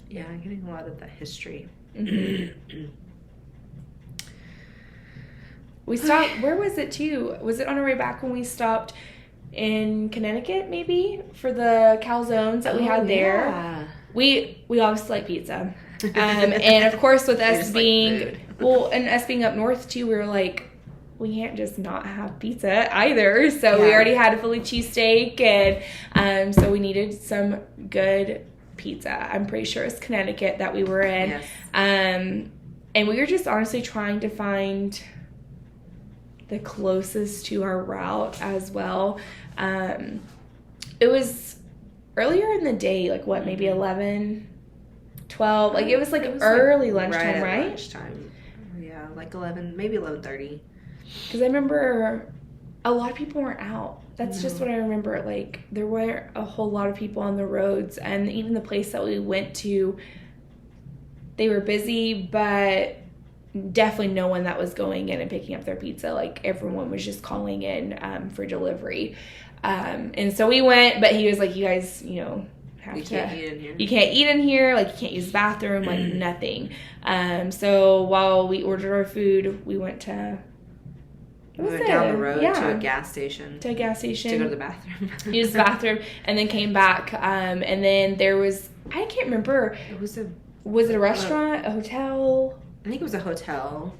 C: yeah, I'm getting a lot of the history.
B: Mm-hmm. We stopped, where was it too? Was it on our way back when we stopped in Connecticut, maybe, for the calzones that we had there?
C: Yeah.
B: We obviously like pizza. And of course with us being, and us being up north too, we were like, we can't just not have pizza either. So we already had a Philly cheesesteak, and so we needed some good pizza. I'm pretty sure it's Connecticut that we were in.
C: Yes.
B: And we were just honestly trying to find the closest to our route as well. It was earlier in the day, like what, maybe 11, 12? Like, it was like early lunchtime, right?
C: Lunchtime. Yeah, like 11, maybe 11:30.
B: Because I remember a lot of people weren't out. That's just what I remember. Like, there were a whole lot of people on the roads, and even the place that we went to, they were busy, but definitely no one that was going in and picking up their pizza. Like, everyone was just calling in for delivery. And so we went, but he was like, you guys, you know, you can't eat in here. You can't eat in here. Like, you can't use the bathroom, like nothing. So while we ordered our food, we went to...
C: We went down the road to a gas station.
B: To go to
C: the bathroom.
B: Use the bathroom, and then came back. And then there was... I can't remember. Was it a restaurant? A hotel?
C: I think it was a hotel.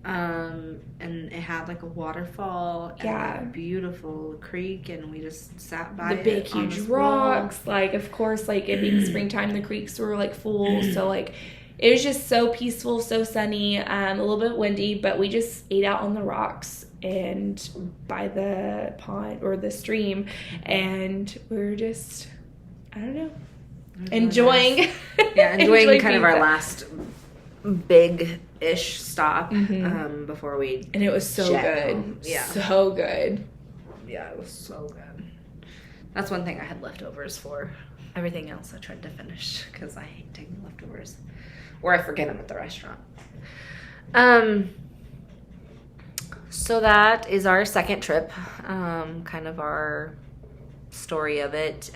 C: And it had like a waterfall and a beautiful creek, and we just sat by
B: the big huge rocks. Like, of course, like it being springtime, the creeks were like full, so like it was just so peaceful, so sunny, a little bit windy, but we just ate out on the rocks and by the pond or the stream, and we were just, I don't know, enjoying
C: nice. enjoying kind
B: pizza.
C: of our last big-ish stop before we
B: and it was so good home. So good.
C: Yeah, it was so good. That's one thing I had leftovers for. Everything else I tried to finish because I hate taking leftovers, or I forget them at the restaurant. So that is our second trip, kind of our story of it.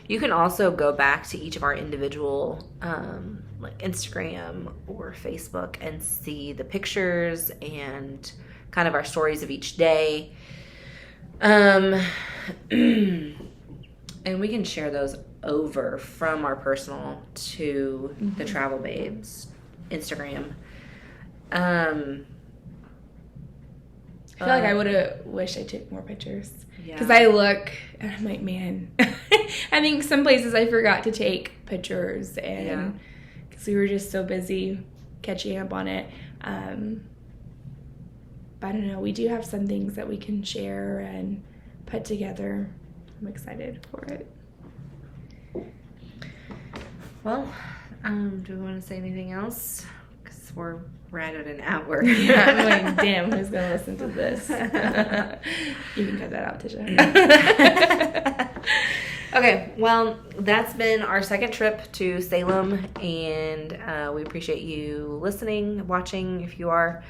C: You can also go back to each of our individual like Instagram or Facebook and see the pictures and kind of our stories of each day. And we can share those over from our personal to the Travel Babes Instagram.
B: I feel like I would have wished I took more pictures. Because
C: Yeah.
B: I look and I'm like, man, I think some places I forgot to take pictures, and because we were just so busy catching up on it. But I don't know, we do have some things that we can share and put together. I'm excited for it.
C: Well, do we want to say anything else? Because we're right at an hour.
B: Yeah, I'm like, damn, who's going to listen to this? You can cut that out, Tisha.
C: Okay, well, that's been our second trip to Salem, and we appreciate you listening, watching, if you are.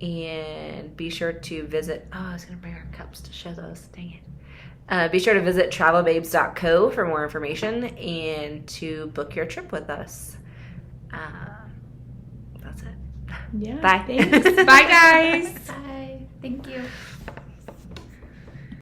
C: And be sure to visit... Oh, I was going to bring our cups to show those. Dang it. Be sure to visit travelbabes.co for more information and to book your trip with us. That's it.
B: Yeah.
C: Bye.
B: Thanks. Bye, guys.
A: Bye. Thank you.